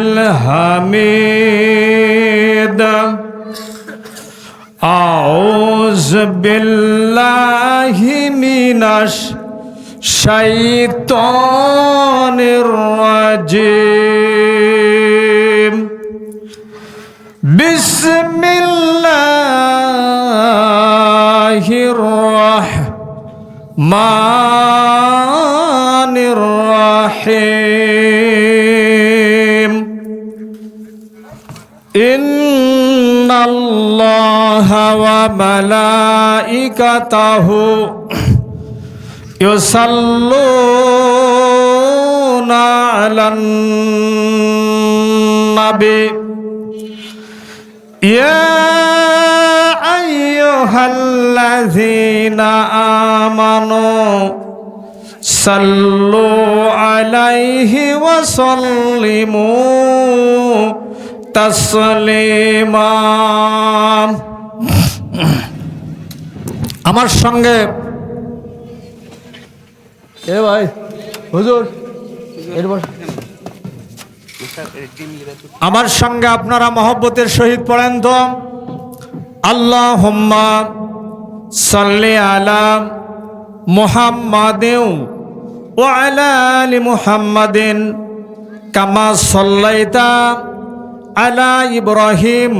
الحميد أعوذ بالله من الشيطان الرجيم بسم الله الرحمن الرحيم إن الله وملائكته يصلون على النبي يا أيها الذين آمنوا صلوا عليه وسلموا تسليما আমার সঙ্গে এ ভাই হুজুর আমার সঙ্গে আপনারা মহব্বতের সহিত পড়েন তো আল্লাহুম্মা সাল্লি আলা মুহাম্মাদিন ওয়া আলা আলি মুহাম্মাদিন কামা সাল্লাইতা আলা ইব্রাহিম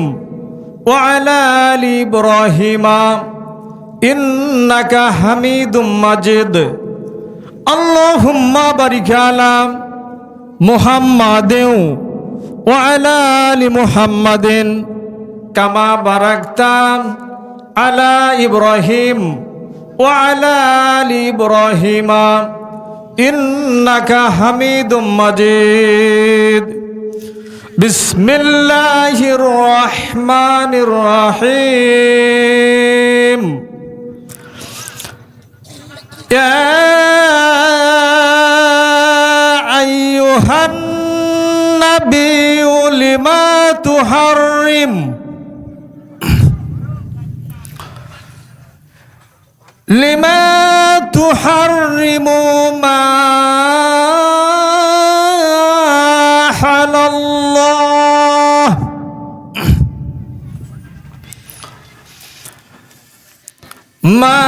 ওয়া আলা আলি ইব্রাহিম ইন্নাকা হামিদুম মাজিদ আল্লাহুম্মা বারিক আলা মুহাম্মাদিন ওয়া আলা আলি মুহাম্মাদিন কামা বারাকতা আলা ইব্রাহিম ওয়া আলা আলি ইব্রাহিম ইন্নাকা হামিদুম মাজিদ বিসমিল্লাহির রহমানির রহিম ইয়া আইয়ুহান নাবিয়্যু লিমা তুহাররিম লিমা তুহাররিমু মা হালাল্লাহ মা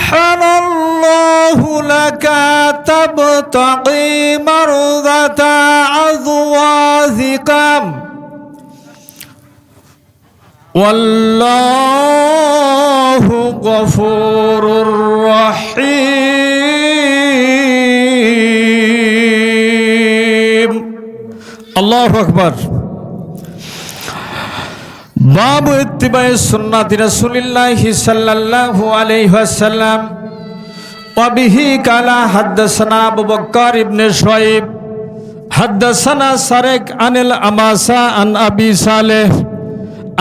হালাল্লাহু লাকা তাবতাগি মারদাতা আযওয়াজিকা ওয়াল্লাহু গফুরুর রহিম আল্লাহু আকবার বাবু ইত্তিবায়ে সুন্নাতি রাসূলিল্লাহি সাল্লাল্লাহু আলাইহি ওয়াসাল্লাম ওয়া বিহি কালা হাদাসানা আবু বকর ইবনে শুআইব হাদাসানা সারিক আনিল আমাসা আন আবি সালেহ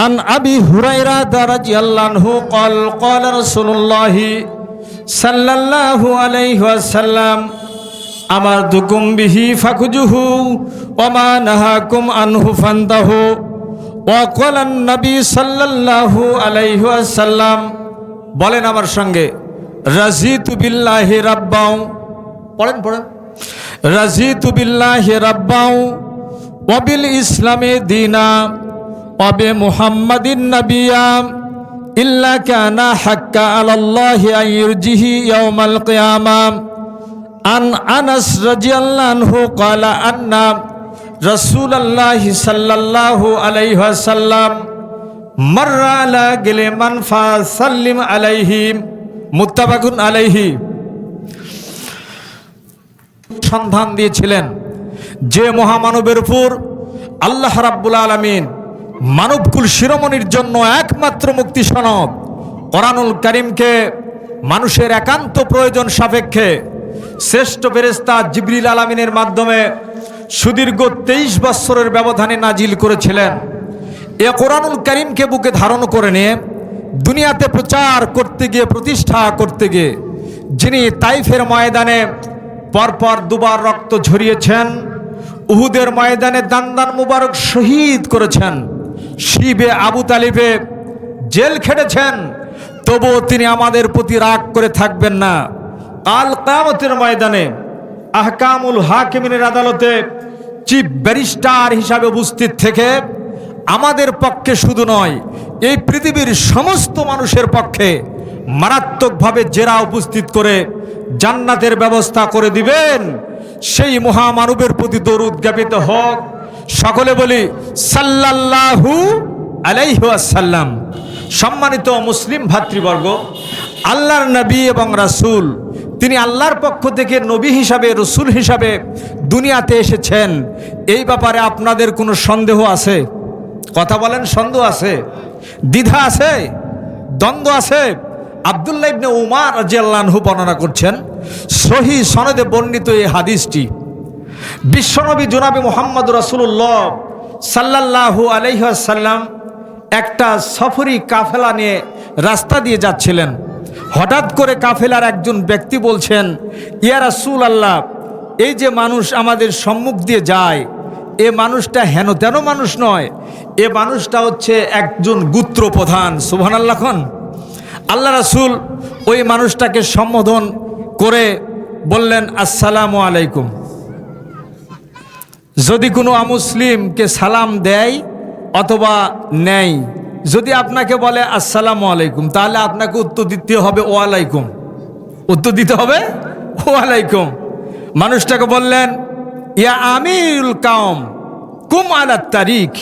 আন আবি হুরায়রা রাদিয়াল্লাহু আনহু قال رسول الله সাল্লাল্লাহু আলাইহি ওয়াসাল্লাম আমারতুকুম বিহি ফাকুজুহু ওয়া মা নাহাকুম আনহু ফান্তাহু ওয়া ক্বালা নবী সাল্লাল্লাহু আলাইহি ওয়াসাল্লাম বলেন আমার সঙ্গে রাজিতু বিল্লাহি রাব্বাও পড়েন রাজিতু বিল্লাহি রাব্বাও ওয়া বিল ইসলামি দীনা ওয়া বি মুহাম্মাদিন নাবিয়্যা ইল্লা কানা হাক্কা আলাল্লাহি আন ইরজিহি ইয়াউমাল কিয়ামাহ আন আনাস রাদিয়াল্লাহু আনহু ক্বালা আন্না রাসূলুল্লাহি সাল্লাল্লাহু আলাইহি ওয়াসাল্লাম মাররা আলা গিলমান ফাসাল্লিম আলাইহি মুত্তাফাকুন আলাইহি সন্ধান দিয়েছিলেন যে মহামানবের উপর আল্লাহ রাব্বুল আলামিন মানবকুল শিরোমণির জন্য একমাত্র মুক্তি সনদ কোরআনুল কারীমকে মানুষের একান্ত প্রয়োজন সাপেক্ষে শ্রেষ্ঠ ফেরেশতা জিবরিল আলামিনের মাধ্যমে সুদীর্ঘ 23 বছরের ব্যবধানে নাজিল করেছিলেন। এ কোরআনুল কারীমকে বুকে ধারণ করে নিয়ে দুনিয়াতে প্রচার করতে গিয়ে প্রতিষ্ঠা করতে গিয়ে যিনি তাইফের ময়দানে পরপর দুবার রক্ত ঝরিয়েছেন, উহুদের ময়দানে দান মুবারক শহীদ করেছেন, শিবে আবু তালিবে জেল খেটেছেন, তবুও তিনি আমাদের প্রতি রাগ করে থাকবেন না। কাল কিয়ামতের ময়দানে আহকামুল হাকিমিনের আদালতে চিফ ব্যারিস্টার হিসাবে উপস্থিত থেকে আমাদের পক্ষে শুধু নয়, এই পৃথিবীর সমস্ত মানুষের পক্ষে মারাত্মকভাবে জেরা উপস্থিত করে জান্নাতের ব্যবস্থা করে দিবেন, সেই মহামানবের প্রতি দরুদ জ্ঞাপিত হোক। সকলে বলি সাল্লাল্লাহু আলাইহি ওয়াসাল্লাম। সম্মানিত মুসলিম ভাতৃবর্গ, আল্লাহর নবী এবং রাসূল, তিনি আল্লাহর পক্ষ থেকে নবী হিসাবে, রসুল হিসাবে দুনিয়াতে এসেছেন, এই ব্যাপারে আপনাদের কোনো সন্দেহ আছে? কথা বলেন, সন্দেহ আছে? দ্বিধা আছে? দ্বন্দ্ব আছে? আব্দুল্লাহ ইবনে উমার রাদিয়াল্লাহু আনহু বর্ণনা করছেন, সহিহ সনদে বর্ণিত এই হাদিসটি, বিশ্বনবী জনাবে মুহাম্মদ রাসূলুল্লাহ সাল্লাল্লাহু আলাইহি ওয়াসাল্লাম একটা সফরি কাফেলা নিয়ে রাস্তা দিয়ে যাচ্ছিলেন। হঠাৎ করে কাফেলার একজন ব্যক্তি বলছেন, ইয়া রাসূলুল্লাহ, এই যে মানুষ আমাদের সম্মুখ দিয়ে যায়, এ মানুষটা হেন তেন মানুষ নয়, এ মানুষটা হচ্ছে একজন গোত্র প্রধান। সুবহানাল্লাহ। আল্লাহ রাসূল ওই মানুষটাকে সম্বোধন করে বললেন, আসসালামু আলাইকুম। যদি কোনো অমুসলিমকে সালাম দেয় অথবা নেয়, যদি আপনাকে বলে আসসালামু আলাইকুম, তাহলে আপনাকে উত্তর দিতে হবে ওয়ালাইকুম, উত্তর দিতে হবে ওয়ালাইকুম। মানুষটাকে বললেন, ইয়া আমিরুল কাওম কুম আলা তারিক,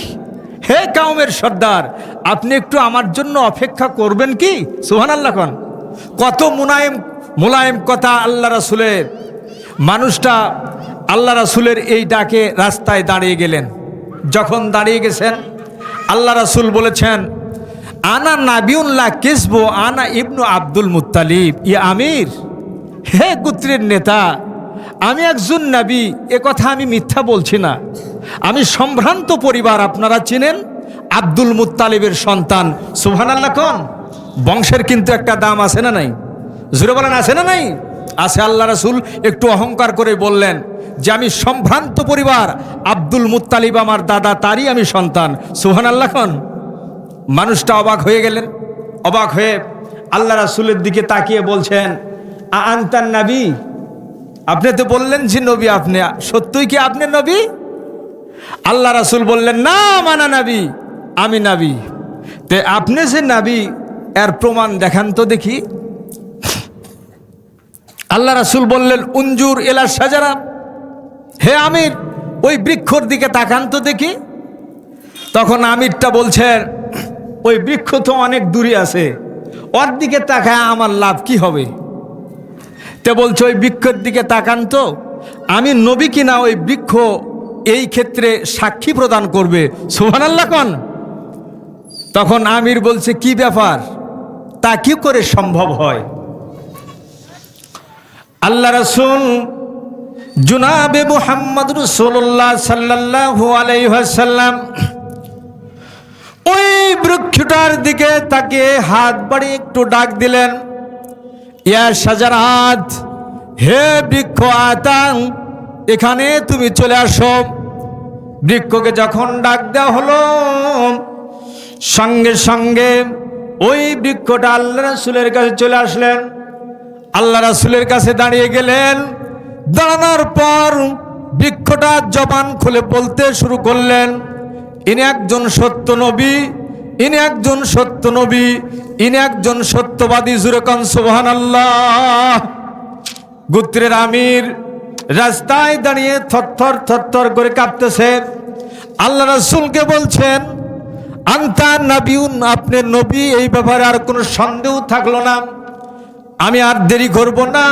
হে কাউমের সর্দার, আপনি একটু আমার জন্য অপেক্ষা করবেন কি? সুবহানাল্লাহ। কত মুলায়েম কথা আল্লাহ রাসূলের। মানুষটা আল্লাহ রাসূলের এই ডাকে রাস্তায় দাঁড়িয়ে গেলেন। যখন দাঁড়িয়ে গেছেন, আল্লাহ রাসূল বলেছেন, আনা নাবিউল্লাহ কিসবু, আনা ইবনু আব্দুল মুত্তালিব। ইয়া আমির, হে গোত্রের নেতা, আমি একজন নবী, এ কথা আমি মিথ্যা বলছি না। আমি সম্ভ্রান্ত পরিবার, আপনারা চিনেন, আব্দুল মুত্তালিবের সন্তান। সুবহানাল্লাহ। বংশের কিন্তু একটা দাম আছে না নাই? জোরে বলেন, আছে না নাই? আছে। আল্লাহ রাসূল একটু অহংকার করে বললেন যে আমি সম্ভ্রান্ত পরিবার, আব্দুল মুত্তালিব আমার দাদা, তারই আমি সন্তান। সুবহানাল্লাহ। মানুষটা অবাক হয়ে গেলেন। অবাক হয়ে আল্লাহ রাসূলের দিকে তাকিয়ে বলছেন, আনতান নবী, আপনি তো বললেন যে নবী, আপনি সত্যই কি আপনি নবী? আল্লাহ রাসূল বললেন, না মানা নবী, আমি নবী। তে আপনি যে নবী, এর প্রমাণ দেখান তো দেখি। আল্লাহ রাসূল বললেন, উনজুর ইলা শাজারা, হে আমির, ওই বৃক্ষর দিকে তাকান তো দেখি। তখন আমিরটা বলছেন, ওই বৃক্ষ তো অনেক দূরে আছে, ওর দিকে তাকায় আমার লাভ কি হবে? তে বলছে, ওই বৃক্ষের দিকে তাকান তো, আমি নবী কিনা ওই বৃক্ষ এই ক্ষেত্রে সাক্ষী প্রদান করবে। সুবহানাল্লাহ। তখন আমির বলছে, কি ব্যাপার, তা কি করে সম্ভব হয়? আল্লাহ রাসূল জনাবে মুহাম্মদ রাসূলুল্লাহ সাল্লাল্লাহু আলাইহি ওয়াসাল্লাম ওই বৃক্ষটার দিকে তাকিয়ে হাত বাড়িয়ে একটু ডাক দিলেন, ইয়া শাজারাত, হে বৃক্ষ, আতাং, এখানে তুমি চলে আসো। বৃক্ষকে যখন ডাক দেওয়া হলো, সঙ্গে সঙ্গে ওই বৃক্ষটা আল্লাহ রাসূলের কাছে চলে আসলেন। আল্লাহ রাসূলের কাছে দাঁড়িয়ে গেলেন। দাঁড়ানোর পর বৃক্ষটা জবান খুলে বলতে শুরু করলেন, ইনি একজন সত্য নবী, ইনি একজন সত্য নবী, ইনি একজন সত্যবাদী। জোরে কোন সুবহানাল্লাহ। গোত্রের আমির রাস্তায় দাঁড়িয়ে থরথর থরথর করে কাঁপতেছে। আল্লাহ রাসূলকে বলছেন, আনতা নবিউন, আপনি নবী, এই ব্যাপারে আর কোনো সন্দেহ থাকলো না। আমি আর দেরি করব না।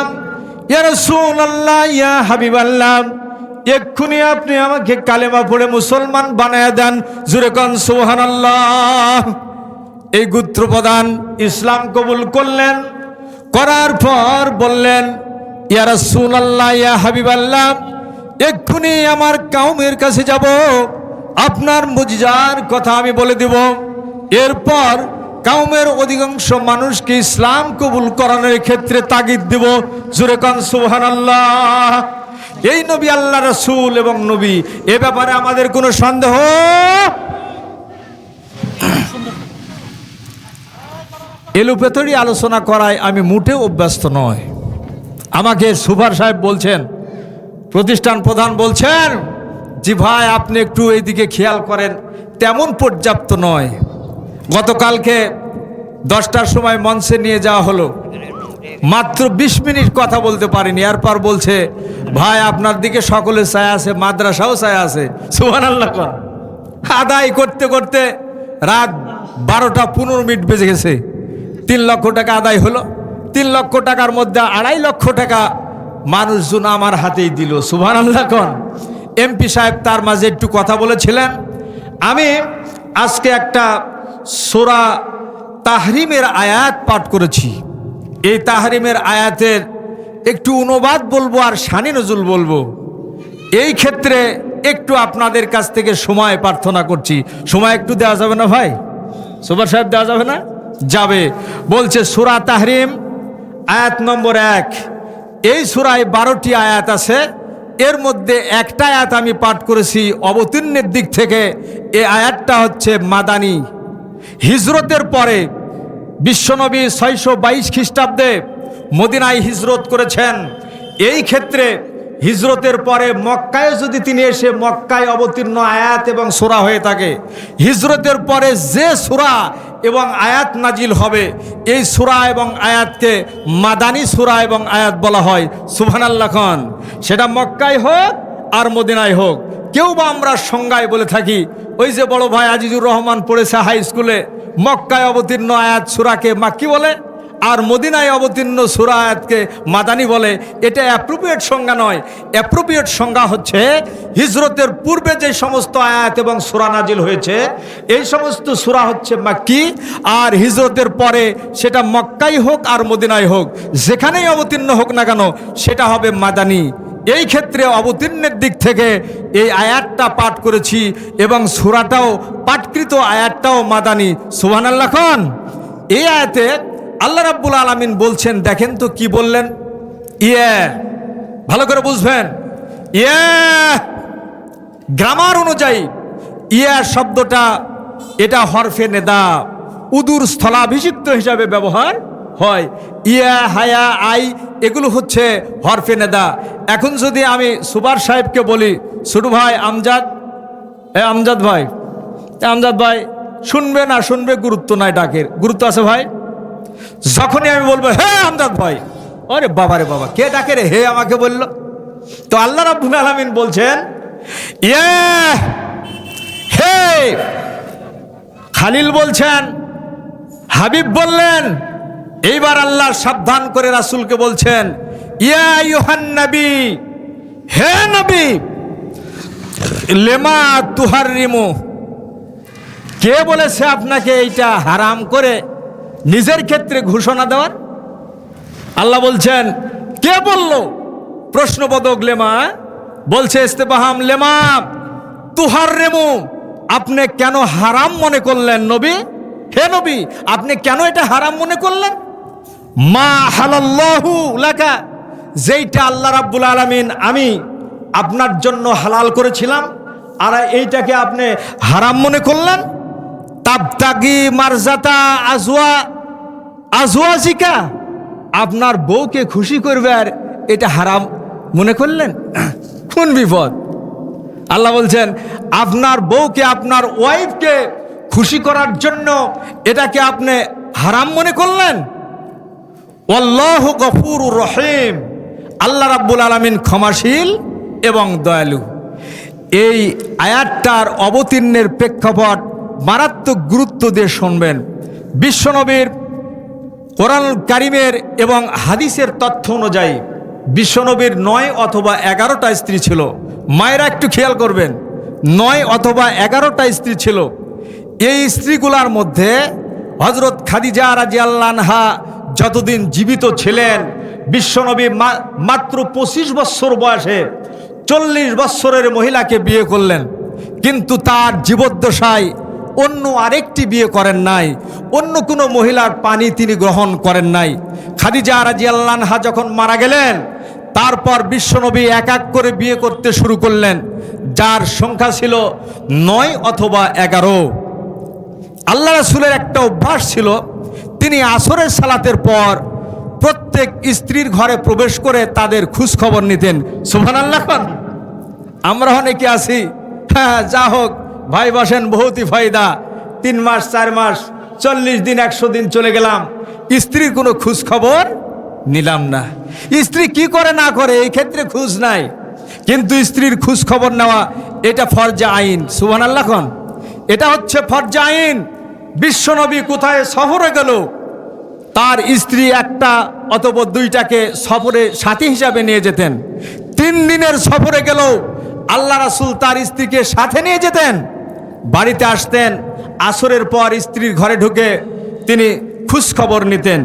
ইয়া রাসূলুল্লাহ, ইয়া হাবিবাল্লাহ, এক্ষুনি আপনি আমাকে কালেমা পড়ে মুসলমান বানায়া দেন। জোরে কোন সুবহানাল্লাহ। এই গোত্রপ্রধান ইসলাম কবুল করলেন। করার পর বললেন, ইয়া রাসূলুল্লাহ, ইয়া হাবিবাল্লাহ, এক্ষুনি আমার কওমের কাছে যাব, আপনার মুজিজার কথা আমি বলে দেব। এরপর কওমের অধিকাংশ মানুষকে ইসলাম কবুল করানোর ক্ষেত্রে তাগিদ দেব। জোরে কোন সুবহানাল্লাহ। এই নবী আল্লাহ রাসূল এবং নবী, এ ব্যাপারে আমাদের কোনো সন্দেহ? এলোপেতরি আলোচনা করায় আমি মোটেও অভ্যস্ত নয়। আমাকে সুপার সাহেব বলছেন, প্রতিষ্ঠান প্রধান বলছেন, জি ভাই আপনি একটু এইদিকে খেয়াল করেন, তেমন পর্যাপ্ত নয়। গতকালকে 10টার সময় মঞ্চে নিয়ে যাওয়া হলো, মাত্র 20 মিনিট কথা বলতে পারিনি। এরপর বলছে, ভাই আপনার দিকে সকলে চায় আছে, মাদ্রাসাও চায় আছে। সুবহানাল্লাহ। আদায় করতে করতে রাত 12টা 15 মিনিট বেজে গেছে। 3 লক্ষ টাকা আদায় হলো। 3 লক্ষ টাকার মধ্যে 2.5 লক্ষ টাকা মানুষজন আমার হাতেই দিল। সুবহানাল্লাহ। এমপি সাহেব তার মাঝে একটু কথা বলেছিলেন। আমি আজকে একটা সূরা তাহরিমের আয়াত পাঠ করেছি। এই তাহরিমের আয়াতের একটু অনুবাদ বলবো আর শানি নজুল বলবো। এই ক্ষেত্রে একটু আপনাদের কাছ থেকে সময় প্রার্থনা করছি। সময় একটু দেওয়া যাবে না ভাই? সুপার সাহেব দেওয়া যাবে না? যাবে। বলছে সূরা তাহরিম আয়াত নম্বর 1। এই সূরায় 12টি আয়াত আছে। এর মধ্যে একটা আয়াত আমি পাঠ করেছি অবতীর্ণের দিক থেকে। এই আয়াতটা হচ্ছে মাদানী। হিজরতের পরে বিশ্বনবী 622 খ্রিস্টাব্দে মদিনায় হিজরত করেছেন। এই ক্ষেত্রে হিজরতের পরে মক্কায় যদি তিনি এসে মক্কায় অবতীর্ণ আয়াত এবং সূরা হয়ে থাকে, হিজরতের পরে যে সূরা এবং আয়াত নাজিল হবে, এই সূরা এবং আয়াতকে মাদানী সূরা এবং আয়াত বলা হয়। সুবহানাল্লাহ খান। সেটা মক্কায় হোক আর মদিনায় হোক। কেউ বা আমরা সংজ্ঞায় বলে থাকি, ওই যে বড় ভাই আজিজুর রহমান পড়েছে হাই স্কুলে, মক্কায় অবতীর্ণ আয়াত সূরাকে মাক্কি বলে, আর মদিনায় অবতীর্ণ সূরা আয়াতকে মাদানী বলে। এটা অ্যাপ্রোপ্রিয়েট সংজ্ঞা নয়। অ্যাপ্রোপ্রিয়েট সংজ্ঞা হচ্ছে হিজরতের পূর্বে যে সমস্ত আয়াত এবং সূরা নাজিল হয়েছে, এই সমস্ত সূরা হচ্ছে মাক্কি। আর হিজরতের পরে সেটা মক্কাই হোক আর মদিনায় হোক, যেখানেই অবতীর্ণ হোক না কেন, সেটা হবে মাদানী। এই ক্ষেত্রে অবতীর্ণের দিক থেকে এই আয়াতটা পাঠ করেছি এবং সূরাটাও পাঠকৃত আয়াতটাও মাদানী। সুবহানাল্লাহ খান। এই আয়াতে আল্লাহ রাব্বুল আলামিন বলছেন, দেখেন তো কি বললেন। ভালো করে বুঝবেন। গ্রামার অনুযায়ী শব্দটা এটা হরফে নেদা, উদুর স্থলাভিষিক্ত হিসাবে ব্যবহার হয়। হায়া আই এগুলো হচ্ছে হরফে নেদা। এখন যদি আমি সুপার সাহেবকে বলি, ছোট ভাই আমজাদ, আমজাদ ভাই, আমজাদ ভাই শুনবে না শুনবে গুরুত্ব নাই, ডাকের গুরুত্ব আছে ভাই। যখনই আমি বলবো হে আমজাদ ভাই, আরে বাবা রে বাবা, কে ডাকে রে, হে আমাকে বলল। তো আল্লাহ রাব্বুল আলামিন বলছেন হে। খালিল বলছেন, হাবিব বললেন। এইবার আল্লাহ সাবধান করে রাসূলকে বলছেন, ইয়া আইয়ুহান নবী, হে নবী, লেমা তুহাররিমু, কে বলেছে আপনাকে এইটা হারাম করে নিজের ক্ষেত্রে ঘোষণা দেওয়ার? আল্লাহ বলছেন, কে বলল? প্রশ্নবোধক লেমা বলছে, ইস্তেফহাম লেমা তুহাররিমু, আপনি কেন হারাম মনে করলেন নবী? হে নবী, আপনি কেন এটা হারাম মনে করলেন? মা হালাল্লাহু লাকা, যেইটা আল্লাহ রাব্বুল আলামিন আমি আপনার জন্য হালাল করেছিলাম, আর এইটাকে আপনি হারাম মনে করলেন। তাবতাগি মারজাতা আজওয়াজিকা, আপনার বউকে খুশি করবে আর এটা হারাম মনে করলেন? কোন বিপদ! আল্লাহ বলছেন, আপনার বউকে, আপনার ওয়াইফকে খুশি করার জন্য এটাকে আপনি হারাম মনে করলেন। আল্লাহু গফুরুর রহিম, আল্লাহ রাব্বুল আলামিন ক্ষমাশীল এবং দয়ালু। এই আয়াতটার অবতীর্ণের প্রেক্ষাপট মারাত্মক গুরুত্ব দিয়ে শুনবেন। বিশ্বনবীর কোরআনুল কারীমের এবং হাদিসের তথ্য অনুযায়ী বিশ্বনবীর 9 অথবা 11টা স্ত্রী ছিল। মায়েরা একটু খেয়াল করবেন, 9 অথবা 11টা স্ত্রী ছিল। এই স্ত্রীগুলার মধ্যে হযরত খাদিজা রাদিয়াল্লাহু আনহা যতদিন জীবিত ছিলেন, বিশ্বনবী মাত্র 25 বছর বয়সে 40 বছরের মহিলাকে বিয়ে করলেন, কিন্তু তার জীবদ্দশায় অন্য আরেকটি বিয়ে করেন নাই, অন্য কোনো মহিলার পানি তিনি গ্রহণ করেন নাই। খাদিজা রাদিয়াল্লাহু আনহা যখন মারা গেলেন, তারপর বিশ্বনবী এক এক করে বিয়ে করতে শুরু করলেন, যার সংখ্যা ছিল 9 অথবা 11। আল্লাহ রাসূলের একটা অভ্যাস ছিল, তিনি আসরের সালাতের পর প্রত্যেক স্ত্রীর ঘরে প্রবেশ করে তাদের খোঁজ খবর নিতেন। সুবহানাল্লাহ। আমরা অনেকে আছি, হ্যাঁ যা হোক ভাই বসেন, বহুতই ফায়দা, 3 মাস 4 মাস 40 দিন 100 দিন চলে গেলাম, স্ত্রীর কোনো খোঁজ খবর নিলাম না। স্ত্রী কি করে না করে এই ক্ষেত্রে খোঁজ নাই, কিন্তু স্ত্রীর খোঁজ খবর নেওয়া এটা ফরজে আইন। সুবহানাল্লাহ। এটা হচ্ছে ফরজে আইন। বিশ্বনবী কোথায় সফরে গেল, তার স্ত্রী একটা অথবা 2টাকে সফরে সাথী হিসাবে নিয়ে যেতেন। 3 দিনের সফরে গেল, আল্লাহ রাসূল তার স্ত্রীকে সাথে নিয়ে যেতেন। বাড়িতে আসতেন, আসরের পর স্ত্রীর ঘরে ঢুকে তিনি খোঁজ খবর নিতেন।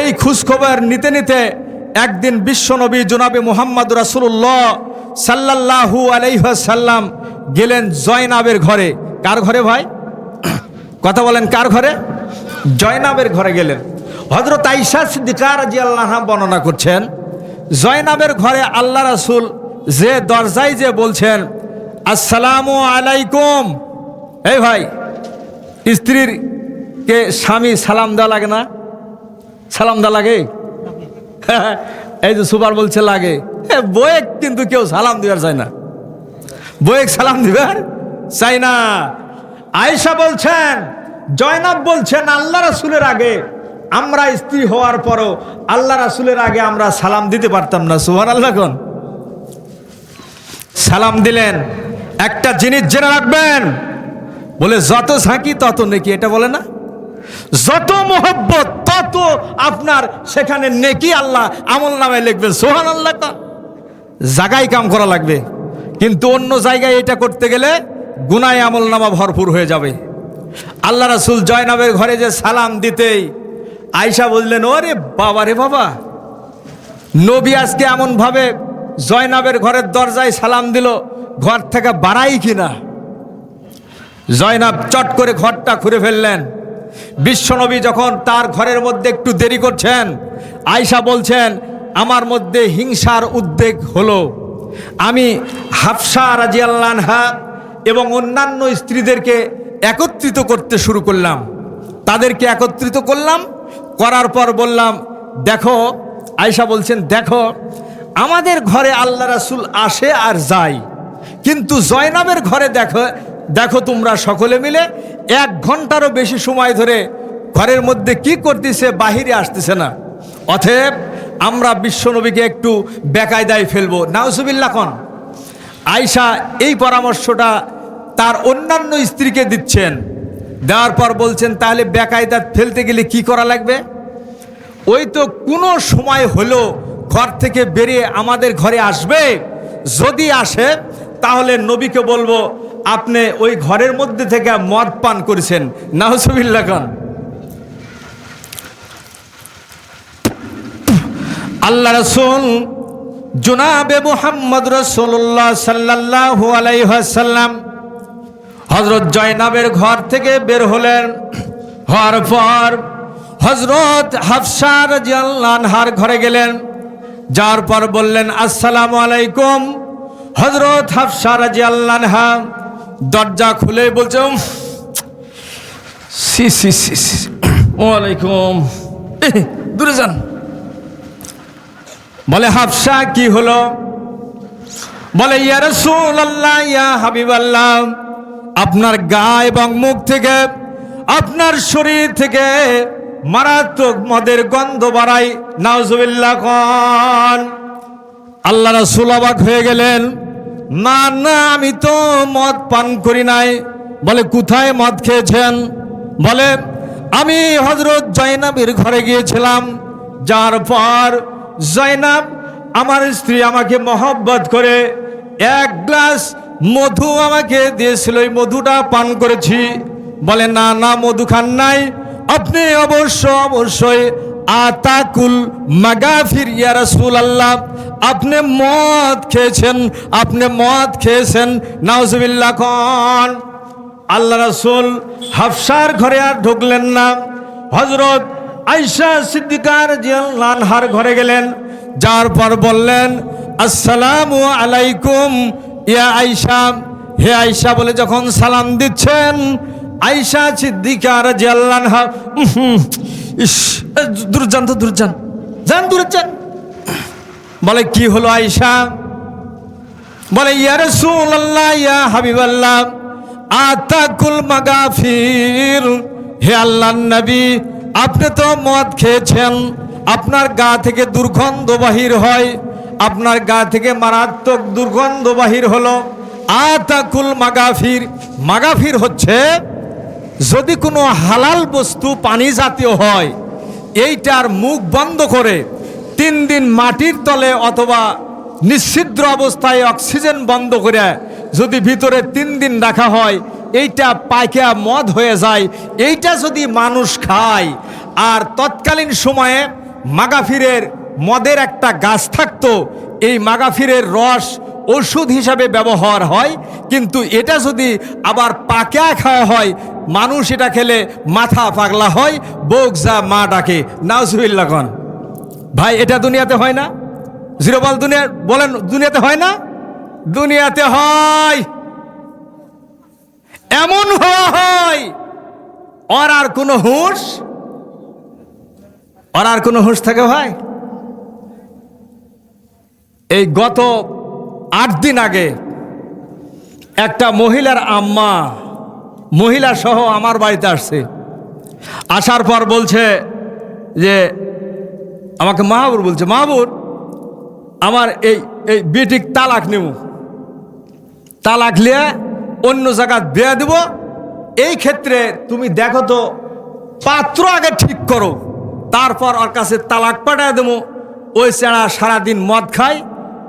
এই খোঁজ খবর নিতে নিতে একদিন বিশ্বনবী জনাবে মুহাম্মদ রাসূলুল্লাহ সাল্লাল্লাহু আলাইহি ওয়াসাল্লাম গেলেন জয়নাবের ঘরে। কার ঘরে ভাই? কথা বলেন, কার ঘরে? জয়নাবের ঘরে গেলেন। হযরত আয়েশা সিদ্দিকা রাদিয়াল্লাহু আনহা বর্ণনা করছেন, জয়নাবের ঘরে আল্লাহ রাসূল যে দরজায় যে বলছেন আসসালামু আলাইকুম। এই ভাই, স্ত্রীর কে স্বামী সালাম দেওয়া লাগে না? সালাম দেওয়া লাগে? এই যে সুপার বলছে লাগে। বয়ে কিন্তু কেউ সালাম দিবার চায় না, বয়ে সালাম দিবার চাই না। আয়েশা বলছেন, জয়নাব বলছেন, আল্লাহ রাসূলের আগে আমরা স্ত্রী হওয়ার পরও আল্লাহ রাসূলের আগে আমরা সালাম দিতে পারতাম না। সুবহানাল্লাহ। কোন সালাম দিলেন। একটা জিনিস জেনে রাখবেন, বলে যত ঝাঁকি তত নেকি, এটা বলে না? যত মোহব্বত তত আপনার সেখানে নেকি আল্লাহ আমল নামায় লিখবেন। সুবহানাল্লাহ। জায়গায় কাম করা লাগবে, কিন্তু অন্য জায়গায় এটা করতে গেলে গুনায় আমল নামা ভরপুর হয়ে যাবে। আল্লাহ রাসূল জয়নাবের ঘরে যে সালাম দিতেই আয়েশা বললেন, ওরে বাবা রে বাবা, নবী আজকে এমন ভাবে জয়নাবের ঘরের দরজায় সালাম দিল, ঘর থেকে বাড়াই কিনা। জয়নাব চট করে ঘরটা খুলে ফেললেন। বিশ্বনবী যখন তার ঘরের মধ্যে একটু দেরি করছেন, আয়েশা বলছেন, আমার মধ্যে হিংসার উদ্বেগ হলো। আমি হাফসা রাদিয়াল্লাহু আনহা এবং অন্যান্য স্ত্রীদেরকে একত্রিত করতে শুরু করলাম। তাদেরকে একত্রিত করলাম, করার পর বললাম, দেখো, আয়েশা বলছেন, দেখো আমাদের ঘরে আল্লাহ রাসূল আসে আর যায়, কিন্তু জয়নাবের ঘরে দেখো দেখো তোমরা সকলে মিলে 1 ঘন্টারও বেশি সময় ধরে ঘরের মধ্যে কি করতেছে, বাহিরে আসতেছে না। অতএব আমরা বিশ্বনবীকে একটু বেকায়দায় ফেলবো। নাউজুবিল্লাহ। কোন আয়েশা এই পরামর্শটা তার অন্যান্য স্ত্রীকে দিচ্ছেন। দেওয়ার পর বলছেন, তাহলে বেকায়দা ফেলতে গেলে কি করা লাগবে? ওই তো কোনো সময় হলো ঘর থেকে বেরিয়ে আমাদের ঘরে আসবে, যদি আসে তাহলে নবীকে বলবো আপনি ওই ঘরের মধ্যে থেকে মদ পান করেছেন। নাউজুবিল্লাহ। খান আল্লাহ রাসূল জনাবে মুহাম্মদ রাসূলুল্লাহ সাল্লাল্লাহু আলাইহি ওয়াসাল্লাম হযরত জয়নাবের ঘর থেকে বের হলেন। হওয়ার পর হযরত হাফসা রাদিয়াল্লাহু আনহার ঘরে গেলেন। যার পর বললেন, আসসালামু আলাইকুম। হযরত হাফসা রাদিয়াল্লাহু আনহা দরজা খুলে বলছে, সি সি সি সি, ওয়ালাইকুম, দূরে যান। বলে, হাফসা কি হলো? বলে, ইয়া রাসূলুল্লাহ, ইয়া হাবিবাল্লাহ, আপনার গা এবং মুখ থেকে, আপনার শরীর থেকে মারাত্মক মদের গন্ধ বাড়াই। নাউজুবিল্লাহ। কোন আল্লাহ রাসূল অবাক হয়ে গেলেন, না না, আমি তো মদ পান করি নাই। বলে, কোথায় মদ খেয়েছেন? বলে, আমি হযরত জয়নাবের ঘরে গিয়েছিলাম, যার পর জয়নাব আমার স্ত্রী আমাকে মহব্বত করে 1 গ্লাস মধু আমাকে দিয়েছিল, ওই মধুটা পান করেছি। বলে, না না, মধু খান নাই আপনি, অবশ্যই আতাকুল মাগাফির ইয়া রাসূলুল্লাহ, আপনি মদ খেয়েছেন, আপনি মদ খেয়েছেন। নাউজুবিল্লাহ। কোন আল্লাহ রাসূল হাফসার ঘরে আর ঢুকলেন না, হযরত আয়েশা সিদ্দিকা রাদিয়াল্লাহু আনহার ঘরে গেলেন। যার পর বললেন, আসসালামু আলাইকুম ইয়া আয়েশা। হে আয়েশা বলে যখন সালাম দিচ্ছেন, আয়েশা সিদ্দিকা রাদিয়াল্লাহু আনহা, ইস, দূর যান তো, দূর যান, যান দূরে যান। বলে কি হলো আয়েশা? বলে ইয়া রাসূলুল্লাহ ইয়া হাবিবাল্লাহ আতাকুল মাগাফির, হে আল্লাহর নবী আপনি তো মদ খেয়েছেন, আপনার গা থেকে দুর্গন্ধ বাহির হয়, আপনার গা থেকে মারাত্মক দুর্গন্ধ বাহির হলো। আতাকুল মাগাফির, মাগাফির হচ্ছে যদি কোনো হালাল বস্তু পানি জাতীয় হয় এইটার মুখ বন্ধ করে 3 দিন মাটির তলে অথবা নিঃছিদ্র অবস্থায় অক্সিজেন বন্ধ করে যদি ভিতরে 3 দিন রাখা হয় এইটা পাইকা মদ হয়ে যায়। এইটা যদি মানুষ খায়, আর তৎকালীন সময়ে মাগাফিরের মদের একটা গাছ থাকতো, এই মাগাফিরের রস ওষুধ হিসাবে ব্যবহার হয়, কিন্তু এটা যদি আবার পাকা খাওয়া হয় মানুষ এটা খেলে মাথা পাগলা হয়, বোকজা মা ডাকে। নাউজুবিল্লাহ কন ভাই, এটা দুনিয়াতে হয় না? জিরো বল, দুনিয়া বলেন, দুনিয়াতে হয় না? দুনিয়াতে হয়। এমন হওয়া হয় ওর আর কোনো হুঁশ, ওর আর কোনো হুঁশ থাকে ভাই? এই গত 8 দিন আগে একটা মহিলার আম্মা, মহিলা সহ আমার বাড়িতে আসছে। আসার পর বলছে যে আমাকে মাহবুর বলছে, মাহবুর আমার এই বেটিক তালাক নেব, তালাক নিয়ে অন্য জায়গায় দেয়া দেব, এই ক্ষেত্রে তুমি দেখো তো পাত্র আগে ঠিক করো, তারপর ওর কাছে তালাক পাঠায় দেবো। ওই চেড়া সারাদিন মদ খায়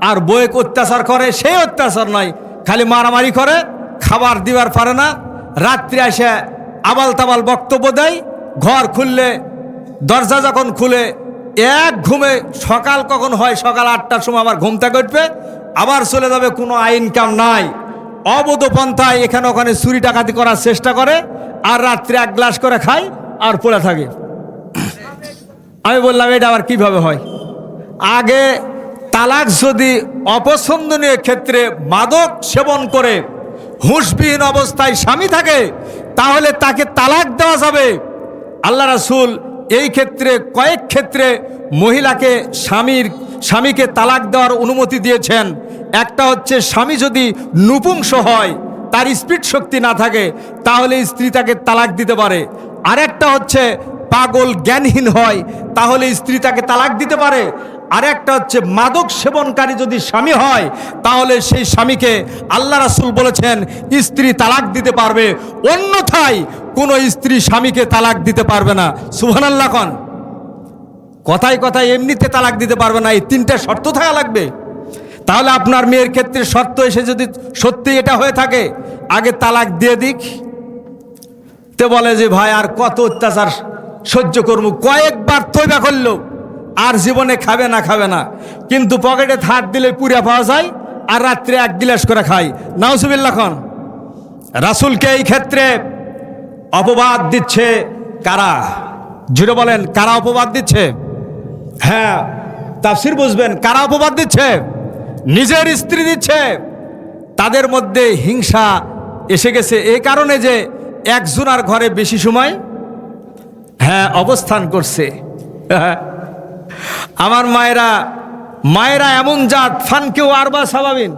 আর বউকে অত্যাচার করে, সেই অত্যাচার নয়, খালি মারামারি করে, খাবার দিবার পারে না, রাত্রে এসে আবাল তাবাল বক্তব্য দেয়, ঘর খুললে দরজা যখন খুলে এক ঘুমে, সকাল কখন হয় সকাল 8টার সময় আবার ঘুম থেকে উঠবে, আবার চলে যাবে, কোনো আইন কাম নাই, অবৈধ পন্থায় এখানে ওখানে চুরি ডাকাতি করার চেষ্টা করে, আর রাত্রে 1 গ্লাস করে খায় আর পড়ে থাকে। আমি বললাম এটা আবার কিভাবে হয়? আগে তালাক যদি অপছন্দনীয় ক্ষেত্রে মাদক সেবন করে হুঁশবিহীন অবস্থায় স্বামী থাকে তাহলে তাকে তালাক দেওয়া যাবে। আল্লাহ রাসূল এই ক্ষেত্রে কয়েক ক্ষেত্রে মহিলাকে স্বামীকে তালাক দেওয়ার অনুমতি দিয়েছেন। একটা হচ্ছে স্বামী যদি নপুংস হয়, তার স্পিড শক্তি না থাকে, তাহলে স্ত্রী তাকে তালাক দিতে পারে। আরেকটা হচ্ছে পাগল জ্ঞানহীন হয়, তাহলে স্ত্রী তাকে তালাক দিতে পারে। আরেকটা হচ্ছে মাদক সেবনকারী যদি স্বামী হয় তাহলে সেই স্বামীকে আল্লাহ রাসূল বলেছেন স্ত্রী তালাক দিতে পারবে, অন্যথায় কোনো স্ত্রী স্বামীকে তালাক দিতে পারবে না। সুবহানাল্লাহ কন। কথায় কথায় এমনিতে তালাক দিতে পারবে না, এই 3টা শর্ত থাকা লাগবে। তাহলে আপনার মেয়ের ক্ষেত্রে শর্ত এসে যদি সত্যি এটা হয়ে থাকে আগে তালাক দিয়ে দিক। তে বলে যে ভাই আর কত অত্যাচার সহ্য করবো, কয়েকবার তওবা করলো আর জীবনে খাবে না, কিন্তু পকেটে হাত দিলে পুরা পাওয়া যায় আর রাত্রে 1 গ্লাস করে খায়। নাউজুবিল্লাহ খান। রাসূলকে এই ক্ষেত্রে অপবাদ দিচ্ছে কারা? জুড়ে বলেন, কারা অপবাদ দিচ্ছে? হ্যাঁ, তাফসীর বুঝবেন, কারা অপবাদ দিচ্ছে? নিজের স্ত্রী দিচ্ছে। তাদের মধ্যে হিংসা এসে গেছে এই কারণে যে একজনের ঘরে বেশি সময় অবস্থান করছে। আমার মায়েরা এমন জাত, ফানকেও আরবা সাবাবিন,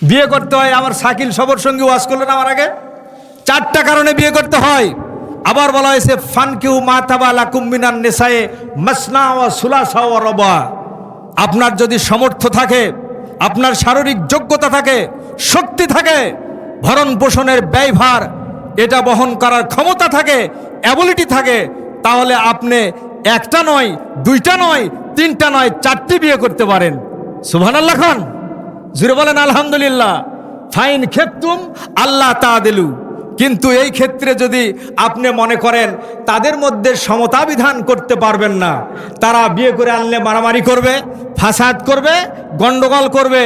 বিয়ে করতে হয়। আমার শাকিল সবর সঙ্গে ওয়াজ করলেন আমার আগে, 4টা কারণে বিয়ে করতে হয়। আবার বলা হয়েছে ফানকেও মাতাবা লাকুম মিনান নিসায়ে মাসনা ওয়া সুলাসা ওয়া রুবা। আপনার যদি সামর্থ্য থাকে, আপনার শারীরিক যোগ্যতা থাকে, শক্তি থাকে, ভরণ পোষণের ব্যয়ভার এটা বহন করার ক্ষমতা থাকে, অ্যাবিলিটি থাকে, তাহলে আপনি 1টা নয়, 2টা নয়, 3টা নয়, 4টি বিয়ে করতে পারেন। সুবহানাল্লাহ খান। জুড়ে বলেন আলহামদুলিল্লাহ। ফাইন খেপ্তুম আল্লাহ তাআদিলু। কিন্তু এই ক্ষেত্রে যদি আপনি মনে করেন তাদের মধ্যে সমতা বিধান করতে পারবেন না, তারা বিয়ে করে আনলে মারামারি করবে, ফাসাদ করবে, গন্ডগোল করবে,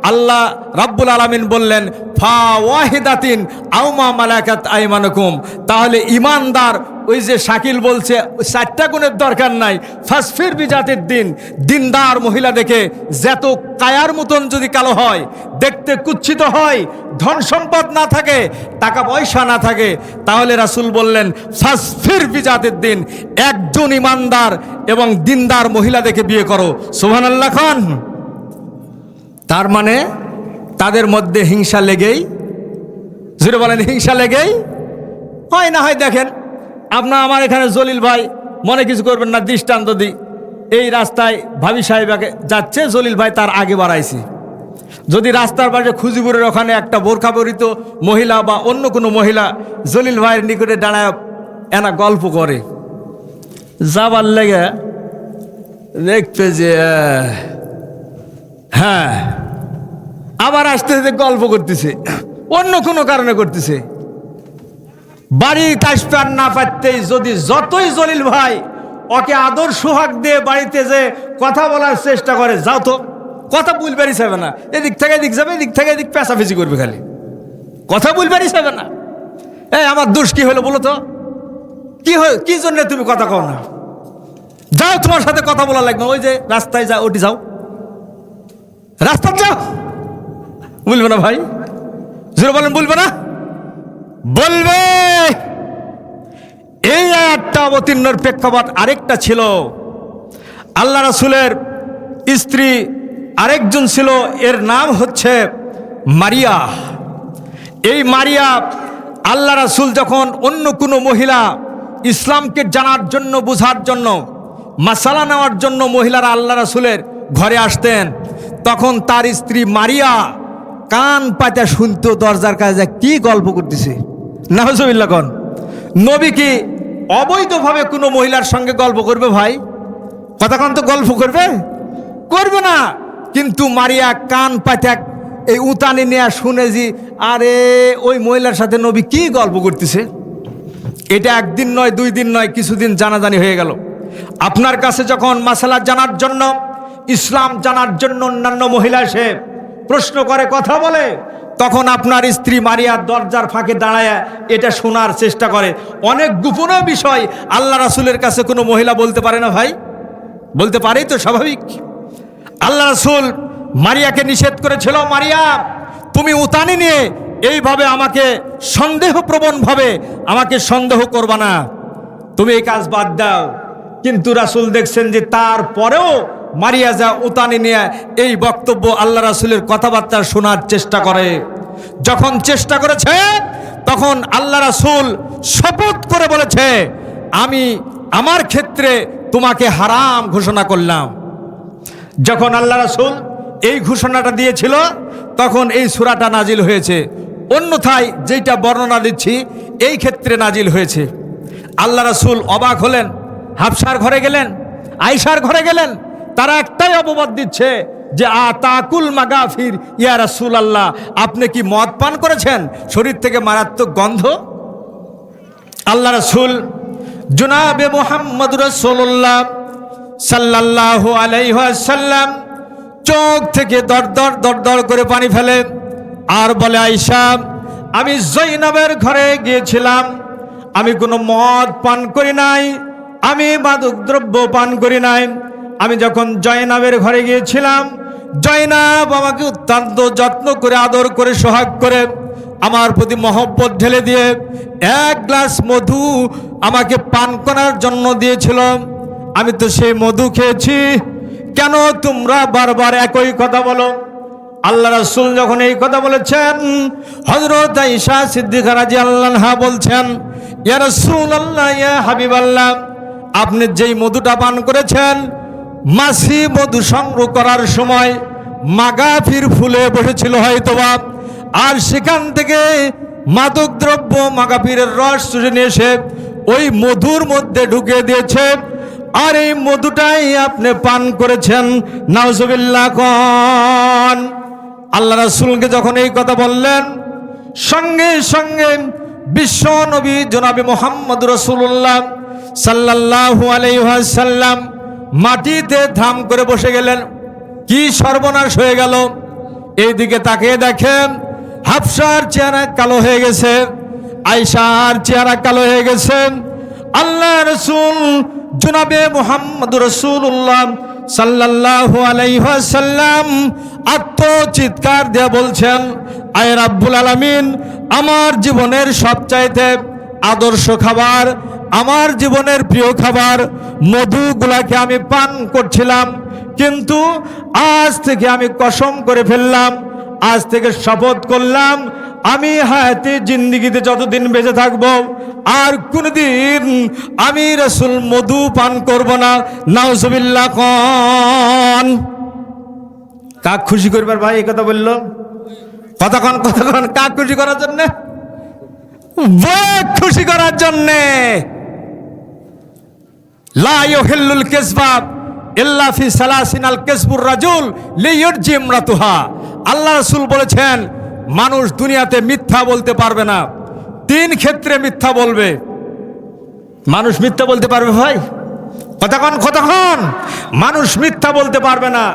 আল্লাহ রাব্বুল আলামিন বললেন ফা ওয়াহিদাতিন আও মা মালাকাত আইমানুকুম, তাহলে ইমানদার ওই যে শাকিল বলছে ওই 4টা গুণের দরকার নাই, ফাসফির বিজাতির দিন, দিনদার মহিলা দেখে যত কায়ার মতন যদি কালো হয়, দেখতে কুচ্ছিত হয়, ধন সম্পদ না থাকে, টাকা পয়সা না থাকে, তাহলে রাসূল বললেন ফাসফির বিজাতির দিন, একজন ইমানদার এবং দিনদার মহিলা দেখে বিয়ে করো। সুবহানাল্লাহ খান। তার মানে তাদের মধ্যে হিংসা লেগেই, জোরে বলেন, হিংসা লেগেই হয় না হয়। দেখেন আপনার আমার এখানে জলিল ভাই, মনে কিছু করবেন না, দৃষ্টান্ত দিই। এই রাস্তায় ভাবি সাহেবাকে যাচ্ছে, জলিল ভাই তার আগে বাড়াইছি। যদি রাস্তার পাশে খুজিপুরের ওখানে একটা বোরখা পরিত মহিলা বা অন্য কোনো মহিলা জলিল ভাইয়ের নিকটে দাঁড়ায় এনা গল্প করে, যাবার লেগে দেখবে যে হ্যাঁ, আবার আসতে আসতে গল্প করতেছে, অন্য কোনো কারণে করতেছে। বাড়ির আসপার না পারতেই যদি যতই জলিল ভাই ওকে আদর সোহাগ দিয়ে বাড়িতে যে কথা বলার চেষ্টা করে, যাও তো, কথা বলবারই যাবে না, এদিক থেকে এদিক যাবে, এদিক থেকে এদিক পেঁচাপেচি করবে, খালি কথা বলবারই যাবে না। এই আমার দোষ কি হলো বলো তো, কি জন্য তুমি কথা কও না? যাও, তোমার সাথে কথা বলা লাগবে, ওই যে রাস্তায় যাও, ওটি যাও, রাস্তা যাও। বলবে না ভাই? জোরে বলেন, বলবে না? বলবে। এই একটা অবতীর্ণর প্রেক্ষাপট আরেকটা ছিল, আল্লাহ রাসূলের স্ত্রী আরেকজন ছিল, এর নাম হচ্ছে মারিয়া। এই মারিয়া, আল্লাহ রাসূল যখন অন্য কোনো মহিলা ইসলামকে জানার জন্য, বোঝার জন্য, মাসালা নেওয়ার জন্য মহিলারা আল্লাহ রাসূলের ঘরে আসতেন, তখন তার স্ত্রী মারিয়া কান পাতা শুনতো দরজার কাছে কি গল্প করতেছে। নাউজুবিল্লাহ কোন নবী কি অবৈধভাবে কোনো মহিলার সঙ্গে গল্প করবে? ভাই কথা কোন, তো গল্প করবে? করবে না। কিন্তু মারিয়া কান পাতা এই উতানি নিয়ে শুনে যে আরে ওই মহিলার সাথে নবী কি গল্প করতেছে। এটা একদিন নয়, 2 দিন নয়, কিছুদিন জানাজানি হয়ে গেল। আপনার কাছে যখন মাসালা জানার জন্য, ইসলাম জানার জন্য অন্যান্য মহিলা এসে প্রশ্ন করে, কথা বলে, তখন আপনার স্ত্রী মারিয়া দরজার ফাঁকে দাঁড়ায় এটা শোনার চেষ্টা করে। অনেক গোপনীয় বিষয় আল্লাহ রাসূলের কাছে কোনো মহিলা বলতে পারে না ভাই, বলতে পারেই তো স্বাভাবিক। আল্লাহ রাসূল মারিয়াকে নিষেধ করেছিল, মারিয়া তুমি উতানি নিয়ে এইভাবে আমাকে সন্দেহপ্রবণভাবে আমাকে সন্দেহ করবা না, তুমি এই কাজ বাদ দাও। কিন্তু রাসূল দেখছেন যে তারপরেও মারিয়া যা উতানি নিয়ে এই বক্তব্য আল্লাহ রাসূলের কথাবার্তা শোনার চেষ্টা করে। যখন চেষ্টা করেছে তখন আল্লাহ রাসূল শপথ করে বলেছে, আমি আমার ক্ষেত্রে তোমাকে হারাম ঘোষণা করলাম। যখন আল্লাহ রাসূল এই ঘোষণাটা দিয়েছিল তখন এই সূরাটা নাজিল হয়েছে। অন্যথায় যেটা বর্ণনা দিচ্ছি এই ক্ষেত্রে নাজিল হয়েছে। আল্লাহ রাসূল অবাক হলেন, হাফসার ঘরে গেলেন, আয়েশার ঘরে গেলেন, তারা একটাই অপবাদ দিচ্ছে যে আতাকুল মাগাফির, ইয়া রাসূলুল্লাহ আপনি কি মদ পান করেছেন? শরীর থেকে মারাত্মক গন্ধ। আল্লাহ রাসূল জনাবে মুহাম্মদ রাসূলুল্লাহ সাল্লাল্লাহু আলাইহি ওয়াসাল্লাম চোখ থেকে দর করে পানি ফেলে আর বলে, আয়েশা আমি জয়নবের ঘরে গিয়েছিলাম, আমি কোনো মদ পান করি নাই, আমি মাদক দ্রব্য পান করি নাই। আমি যখন জয়নাবের ঘরে গিয়েছিলাম, জয়নাব আমাকে অত্যন্ত যত্ন করে, আদর করে, সোহাগ করে আমার প্রতি মহব্বত ঢেলে দিয়ে 1 গ্লাস মধু আমাকে পান করার জন্য দিয়েছিল। আমি তো সেই মধু খেয়েছি, কেন তোমরা বারবার একই কথা বলো? আল্লাহ রাসূল যখন এই কথা বলেছেন, হযরত আয়েশা সিদ্দিকা রাদিয়াল্লাহু আনহা বলছেন, ইয়া রাসূলুল্লাহ, ইয়া হাবিবাল্লাহ, আপনি যেই মধুটা পান করেছেন, মাছি মধু সংগ্রহ করার সময় মাগাফির ফুলে বসেছিল হয়তোবা, আর সেখান থেকে মাদক দ্রব্য মাগাফিরের রস চুষে নিয়ে এসে ওই মধুর মধ্যে ঢুকে দিয়েছে, আর এই মধুটাই আপনি পান করেছেন। নাউজুবিল্লাহ কোন। আল্লাহ রাসূলকে যখন এই কথা বললেন, সঙ্গে সঙ্গে বিশ্ব নবী জনাবে মুহাম্মদ রাসূলুল্লাহ সাল্লাল্লাহু আলাইহি ওয়াসাল্লাম মাটিতে ধাম করে বসে গেলেন। কি সর্বনাশ হয়ে গেল! এইদিকে তাকিয়ে দেখেন হাফসার চেহারা কালো হয়ে গেছে, আয়েশার চেহারা কালো হয়ে গেছে, আল্লাহ রাসূল জনাবে মুহাম্মদুর রাসূলুল্লাহ সাল্লাল্লাহু আলাইহি ওয়াসাল্লাম আত্মচিৎকার দিয়ে বলছেন, আয় রাব্বুল আলামিন, আমার জীবনের সবচাইতে আদর্শ খাবার, আমার জীবনের প্রিয় খাবার মধুগুলাকে আমি পান করছিলাম, কিন্তু আজ থেকে আমি কসম করে ফেললাম, আজ থেকে শপথ করলাম, আমি হায়াতে জিন্দেগিতে যতদিন বেঁচে থাকবো আর কোনদিন আমি রাসূল মধু পান করব না। নাউজুবিল্লাহ। কোন কাক খুশি করবার ভাই এই কথা বললো? কতক্ষণ কাক খুশি করার জন্য? খুশি করার জন্যে। লা ইউহিল্লুল কিসবা ইল্লা ফি সালাসিনাল কিসবুর রাজুল লিইউরজি ইমরাতুহা। আল্লাহ রাসূল বলেছেন, মানুষ দুনিয়াতে মিথ্যা বলতে পারবে না, তিন ক্ষেত্রে মিথ্যা বলবে। মানুষ মিথ্যা বলতে পারবে ভাই? কতক্ষণ মানুষ মিথ্যা বলতে পারবে না।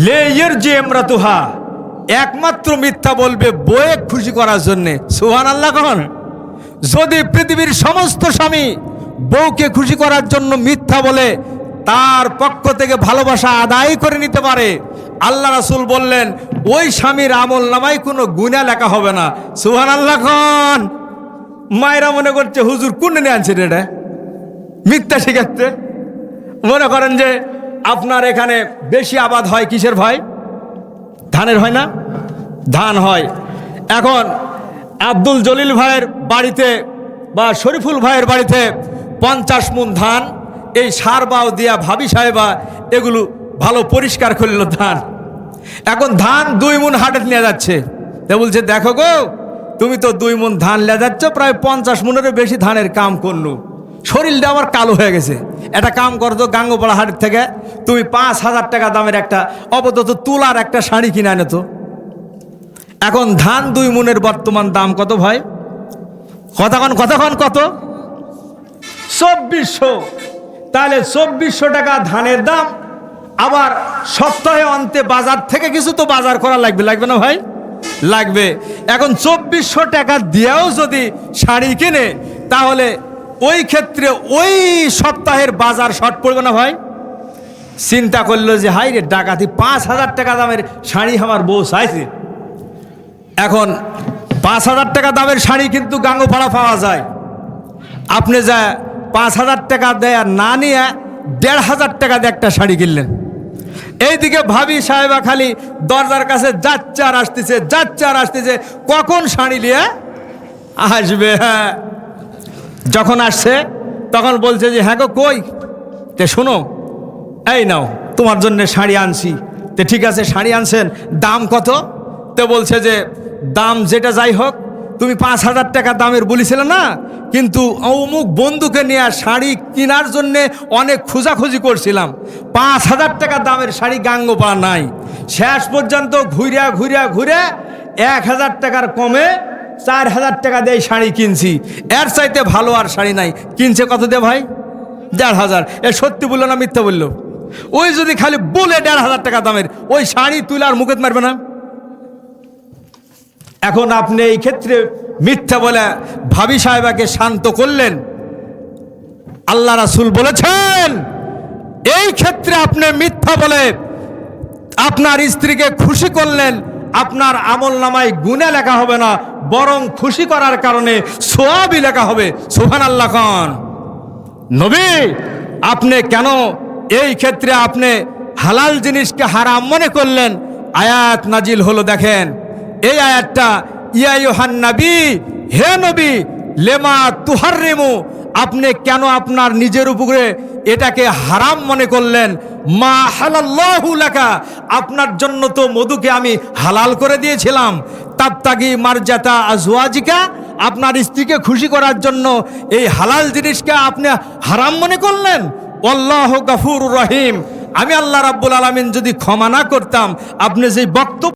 লিইউরজি ইমরাতুহা, একমাত্র মিথ্যা বলবে বউকে খুশি করার জন্যে। সুবহানাল্লাহ। কখন যদি পৃথিবীর সমস্ত স্বামী বউকে খুশি করার জন্য মিথ্যা বলে তার পক্ষ থেকে ভালোবাসা আদায় করে নিতে পারে, আল্লাহ রাসূল বললেন ওই স্বামীর আমল নামায় কোনো গুনাহ লেখা হবে না। সুবহানাল্লাহ। খন মায়েরা মনে করছে হুজুর কোন নিয়ে আনছেন এটা মিথ্যা শিখাচ্ছে। মনে করেন যে আপনার এখানে বেশি আবাদ হয় কিসের ভাই? ধানের হয় না? ধান হয়। এখন আব্দুল জলিল ভাইয়ের বাড়িতে বা শরীফুল ভাইয়ের বাড়িতে 50 মণ ধান, এই সার বাও দিয়া ভাবি সাহেবা এগুলো ভালো পরিষ্কার করল ধান। এখন ধান 2 মণ হাটে নিয়ে যাচ্ছে। তা বলছে, দেখো গো, তুমি তো 2 মণ ধান নিয়ে যাচ্ছ, প্রায় 50 মণেরও বেশি ধানের কাম করলো, শরীরটা আমার কালো হয়ে গেছে। একটা কাম করতো, গাঙ্গোপাড়া হাটের থেকে তুমি 5,000 টাকা দামের একটা অবদত তুলার একটা শাড়ি কিনে আনে তো। এখন ধান 2 মণের বর্তমান দাম কত ভাই? কতক্ষণ কত? 2400। তাহলে 2400 টাকা ধানের দাম, আবার সপ্তাহে অন্তে বাজার থেকে কিছু তো বাজার করা লাগবে না ভাই? লাগবে। এখন 2400 টাকা দিয়েও যদি শাড়ি কিনে, তাহলে ওই ক্ষেত্রে ওই সপ্তাহের বাজার শর্ট পড়বে না ভাই? চিন্তা করলো যে হাই রে ডাকাতি, 5,000 টাকা দামের শাড়ি আমার বউ চাইছে। এখন 5,000 টাকা দামের শাড়ি কিন্তু গাঙ্গোপাড়া পাওয়া যায়। আপনি যা 5,000 টাকা দেয় আর না নিয়ে 1,500 টাকা দিয়ে একটা শাড়ি কিনলেন। এইদিকে ভাবি সাহেবা খালি দরজার কাছে যাচ্ছে আর আসতেছে, কখন শাড়ি নিয়ে আসবে। হ্যাঁ, যখন আসছে তখন বলছে যে হ্যাঁ গো কই, তে শোনো, এই নাও তোমার জন্য শাড়ি আনছি। তে ঠিক আছে, শাড়ি আনছেন, দাম কত? তে বলছে যে দাম যেটা যাই হোক, তুমি 5,000 টাকা দামের বলেছিলে না, কিন্তু অমুক বন্ধুকে নিয়ে শাড়ি কেনার জন্যে অনেক খোঁজাখুঁজি করছিলাম, 5,000 টাকা দামের শাড়ি গাঙ্গোপাড়া নাই। শেষ পর্যন্ত ঘুরে 1,000 টাকার কমে 4,000 টাকা দিয়ে শাড়ি কিনছি। এর চাইতে ভালো আর শাড়ি নাই। কিনছে কত দিয়ে ভাই? 1,500। এ সত্যি বললো না মিথ্যা বললো? ওই যদি খালি বলে 1,500 টাকা দামের ওই শাড়ি তুলে আর মুখে মারবে না। এখন আপনি এই ক্ষেত্রে মিথ্যা বলে ভাবি সাহেবাকে শান্ত করলেন। আল্লাহ রাসূল বলেছেন এই ক্ষেত্রে আপনি মিথ্যা বলে আপনার স্ত্রীকে খুশি করলেন, আপনার আমল নামায় গুনাহ লেখা হবে না, বরং খুশি করার কারণে সওয়াবই লেখা হবে। সুবহানাল্লাহ। খান নবী, আপনি কেন এই ক্ষেত্রে আপনি হালাল জিনিসকে হারাম মনে করলেন? আয়াত নাজিল হলো, দেখেন এই আয়াতটা, ইয়া আইয়ুহান নবী, হে নবী, লেমা তুহাররিমু, আপনি কেন আপনার নিজের উপরে এটাকে হারাম মনে করলেন? মা হালাল্লাহু লাকা, আপনার জন্য তো মধুকে আমি হালাল করে দিয়েছিলাম। তাবতাগি মারজাতা আজওয়াজিকা, আপনার স্ত্রীকে খুশি করার জন্য এই হালাল জিনিসকে আপনি হারাম মনে করলেন। আল্লাহু গফুরুর রহিম, আমি আল্লাহ রাব্বুল আলামিন যদি ক্ষমা না করতাম, আপনি যে বক্তব্য